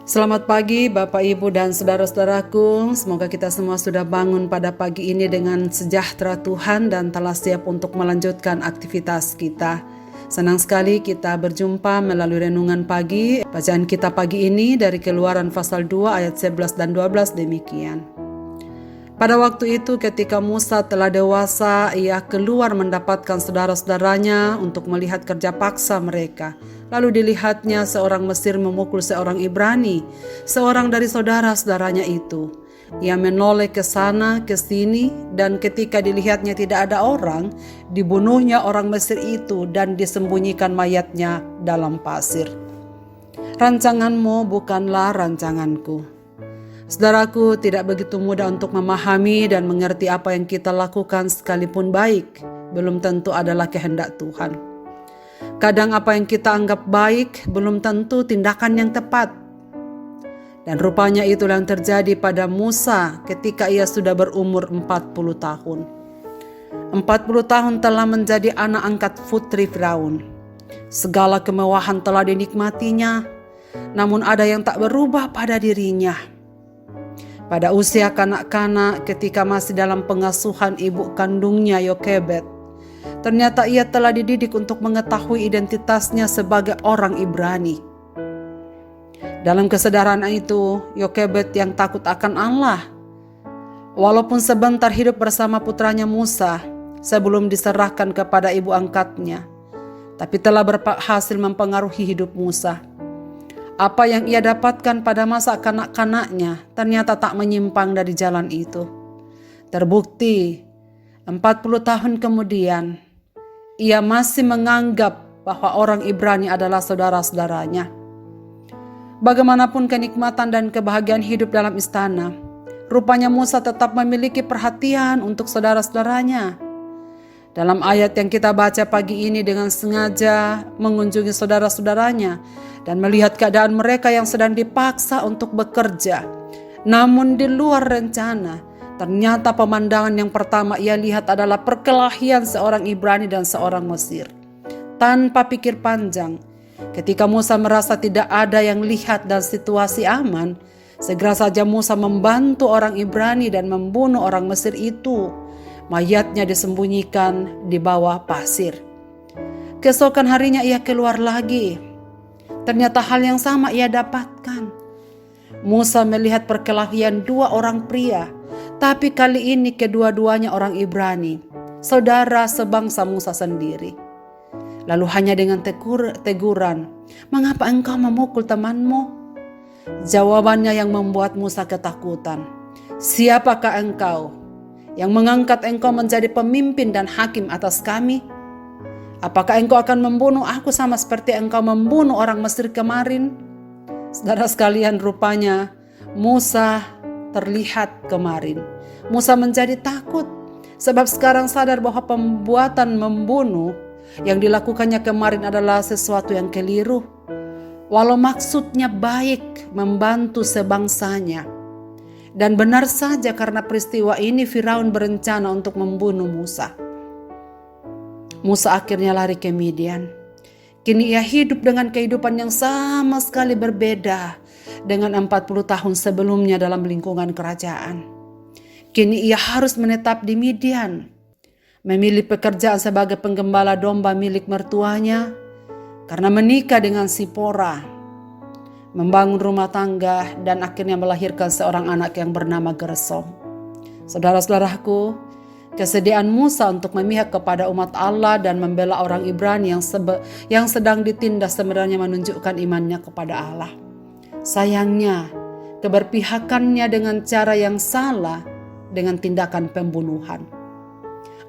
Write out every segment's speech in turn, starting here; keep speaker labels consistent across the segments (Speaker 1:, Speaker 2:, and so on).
Speaker 1: Selamat pagi Bapak Ibu dan saudara-saudaraku. Semoga kita semua sudah bangun pada pagi ini dengan sejahtera Tuhan dan telah siap untuk melanjutkan aktivitas kita. Senang sekali kita berjumpa melalui renungan pagi. Bacaan kita pagi ini dari Keluaran pasal 2 ayat 11 dan 12 demikian. Pada waktu itu ketika Musa telah dewasa, ia keluar mendapatkan saudara-saudaranya untuk melihat kerja paksa mereka. Lalu dilihatnya seorang Mesir memukul seorang Ibrani, seorang dari saudara-saudaranya itu. Ia menoleh ke sana, ke sini, dan ketika dilihatnya tidak ada orang, dibunuhnya orang Mesir itu dan disembunyikan mayatnya dalam pasir. Rancanganmu bukanlah rancanganku. Saudaraku, tidak begitu mudah untuk memahami dan mengerti apa yang kita lakukan sekalipun baik, belum tentu adalah kehendak Tuhan. Kadang apa yang kita anggap baik belum tentu tindakan yang tepat. Dan rupanya itulah yang terjadi pada Musa ketika ia sudah berumur 40 tahun. 40 tahun telah menjadi anak angkat putri Firaun. Segala kemewahan telah dinikmatinya, namun ada yang tak berubah pada dirinya. Pada usia kanak-kanak ketika masih dalam pengasuhan ibu kandungnya Yokebed, ternyata ia telah dididik untuk mengetahui identitasnya sebagai orang Ibrani. Dalam kesadaran itu, Yokebed yang takut akan Allah, walaupun sebentar hidup bersama putranya Musa sebelum diserahkan kepada ibu angkatnya, tapi telah berhasil mempengaruhi hidup Musa. Apa yang ia dapatkan pada masa kanak-kanaknya ternyata tak menyimpang dari jalan itu. Terbukti 40 tahun kemudian, ia masih menganggap bahwa orang Ibrani adalah saudara-saudaranya. Bagaimanapun kenikmatan dan kebahagiaan hidup dalam istana, rupanya Musa tetap memiliki perhatian untuk saudara-saudaranya. Dalam ayat yang kita baca pagi ini, dengan sengaja mengunjungi saudara-saudaranya dan melihat keadaan mereka yang sedang dipaksa untuk bekerja, namun di luar rencana. Ternyata pemandangan yang pertama ia lihat adalah perkelahian seorang Ibrani dan seorang Mesir. Tanpa pikir panjang, ketika Musa merasa tidak ada yang lihat dan situasi aman, segera saja Musa membantu orang Ibrani dan membunuh orang Mesir itu. Mayatnya disembunyikan di bawah pasir. Keesokan harinya ia keluar lagi. Ternyata hal yang sama ia dapatkan. Musa melihat perkelahian dua orang pria, tapi kali ini kedua-duanya orang Ibrani, saudara sebangsa Musa sendiri. Lalu hanya dengan teguran, "Mengapa engkau memukul temanmu?" Jawabannya yang membuat Musa ketakutan. "Siapakah engkau yang mengangkat engkau menjadi pemimpin dan hakim atas kami? Apakah engkau akan membunuh aku sama seperti engkau membunuh orang Mesir kemarin?" Saudara sekalian, rupanya Musa terlihat kemarin. Musa menjadi takut sebab sekarang sadar bahwa perbuatan membunuh yang dilakukannya kemarin adalah sesuatu yang keliru. Walau maksudnya baik membantu sebangsanya. Dan benar saja karena peristiwa ini Firaun berencana untuk membunuh Musa. Musa akhirnya lari ke Midian. Kini ia hidup dengan kehidupan yang sama sekali berbeda dengan 40 tahun sebelumnya dalam lingkungan kerajaan. Kini ia harus menetap di Midian, memilih pekerjaan sebagai penggembala domba milik mertuanya karena menikah dengan Sipora, membangun rumah tangga, dan akhirnya melahirkan seorang anak yang bernama Gersom. Saudara-saudaraku, kesediaan Musa untuk memihak kepada umat Allah dan membela orang Ibrani yang sedang ditindas sebenarnya menunjukkan imannya kepada Allah. Sayangnya, keberpihakannya dengan cara yang salah dengan tindakan pembunuhan.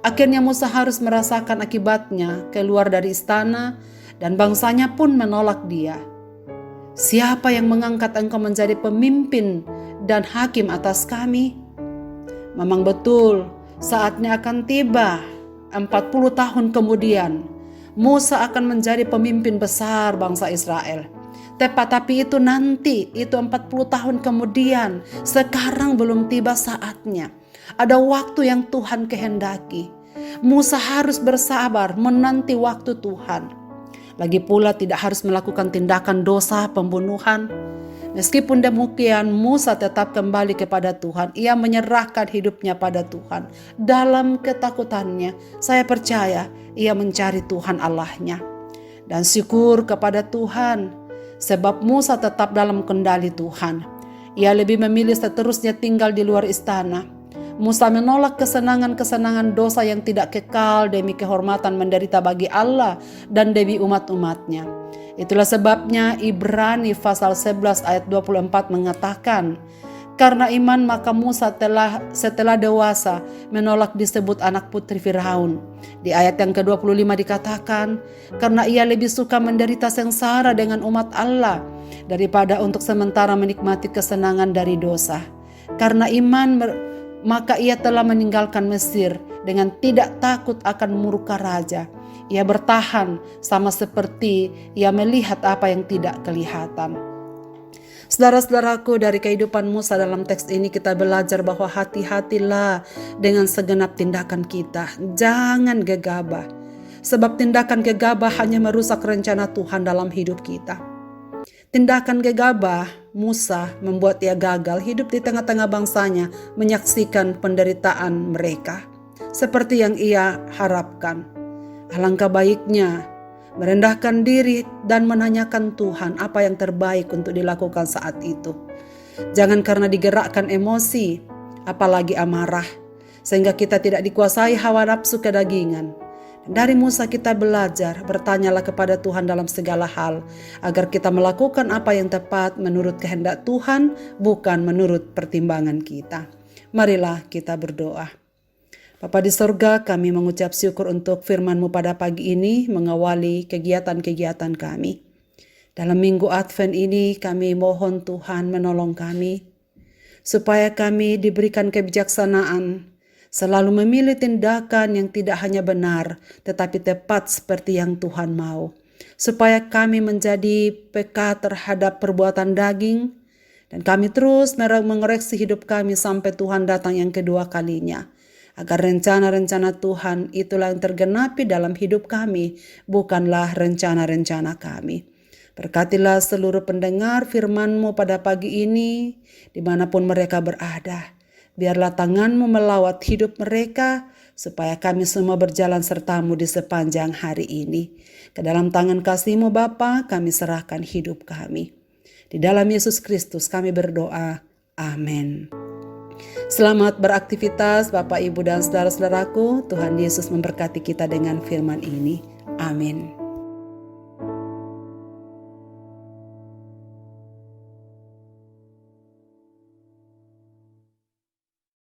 Speaker 1: Akhirnya Musa harus merasakan akibatnya, keluar dari istana dan bangsanya pun menolak dia. "Siapa yang mengangkat engkau menjadi pemimpin dan hakim atas kami?" Memang betul, saatnya akan tiba. 40 tahun kemudian, Musa akan menjadi pemimpin besar bangsa Israel. Tapi itu nanti, itu 40 tahun kemudian. Sekarang belum tiba saatnya. Ada waktu yang Tuhan kehendaki. Musa harus bersabar menanti waktu Tuhan. Lagi pula tidak harus melakukan tindakan dosa pembunuhan. Meskipun demikian, Musa tetap kembali kepada Tuhan. Ia menyerahkan hidupnya pada Tuhan. Dalam ketakutannya, saya percaya ia mencari Tuhan Allahnya. Dan syukur kepada Tuhan, sebab Musa tetap dalam kendali Tuhan. Ia lebih memilih seterusnya tinggal di luar istana. Musa menolak kesenangan-kesenangan dosa yang tidak kekal demi kehormatan menderita bagi Allah dan demi umat-umatnya. Itulah sebabnya Ibrani pasal 11 ayat 24 mengatakan, karena iman maka Musa setelah dewasa menolak disebut anak putri Firaun. Di ayat yang ke-25 dikatakan, karena ia lebih suka menderita sengsara dengan umat Allah daripada untuk sementara menikmati kesenangan dari dosa. Karena iman maka ia telah meninggalkan Mesir dengan tidak takut akan murka raja. Ia bertahan sama seperti ia melihat apa yang tidak kelihatan. Saudara-saudaraku, dari kehidupan Musa dalam teks ini kita belajar bahwa hati-hatilah dengan segenap tindakan kita. Jangan gegabah. Sebab tindakan gegabah hanya merusak rencana Tuhan dalam hidup kita. Tindakan gegabah Musa membuat ia gagal hidup di tengah-tengah bangsanya, menyaksikan penderitaan mereka seperti yang ia harapkan. Alangkah baiknya merendahkan diri dan menanyakan Tuhan apa yang terbaik untuk dilakukan saat itu. Jangan karena digerakkan emosi, apalagi amarah, sehingga kita tidak dikuasai hawa nafsu kedagingan. Dari Musa kita belajar, bertanyalah kepada Tuhan dalam segala hal, agar kita melakukan apa yang tepat menurut kehendak Tuhan, bukan menurut pertimbangan kita. Marilah kita berdoa. Bapa di sorga, kami mengucap syukur untuk firman-Mu pada pagi ini mengawali kegiatan-kegiatan kami. Dalam minggu Advent ini kami mohon Tuhan menolong kami, supaya kami diberikan kebijaksanaan, selalu memilih tindakan yang tidak hanya benar, tetapi tepat seperti yang Tuhan mau. Supaya kami menjadi peka terhadap perbuatan daging, dan kami terus mengoreksi hidup kami sampai Tuhan datang yang kedua kalinya. Agar rencana-rencana Tuhan itulah yang tergenapi dalam hidup kami, bukanlah rencana-rencana kami. Berkatilah seluruh pendengar firman-Mu pada pagi ini, dimanapun mereka berada. Biarlah tangan-Mu melawat hidup mereka, supaya kami semua berjalan serta-Mu di sepanjang hari ini. Ke dalam tangan kasih-Mu Bapa, kami serahkan hidup kami. Di dalam Yesus Kristus kami berdoa. Amin. Selamat beraktivitas Bapak, Ibu, dan saudara-saudaraku. Tuhan Yesus memberkati kita dengan firman ini. Amin.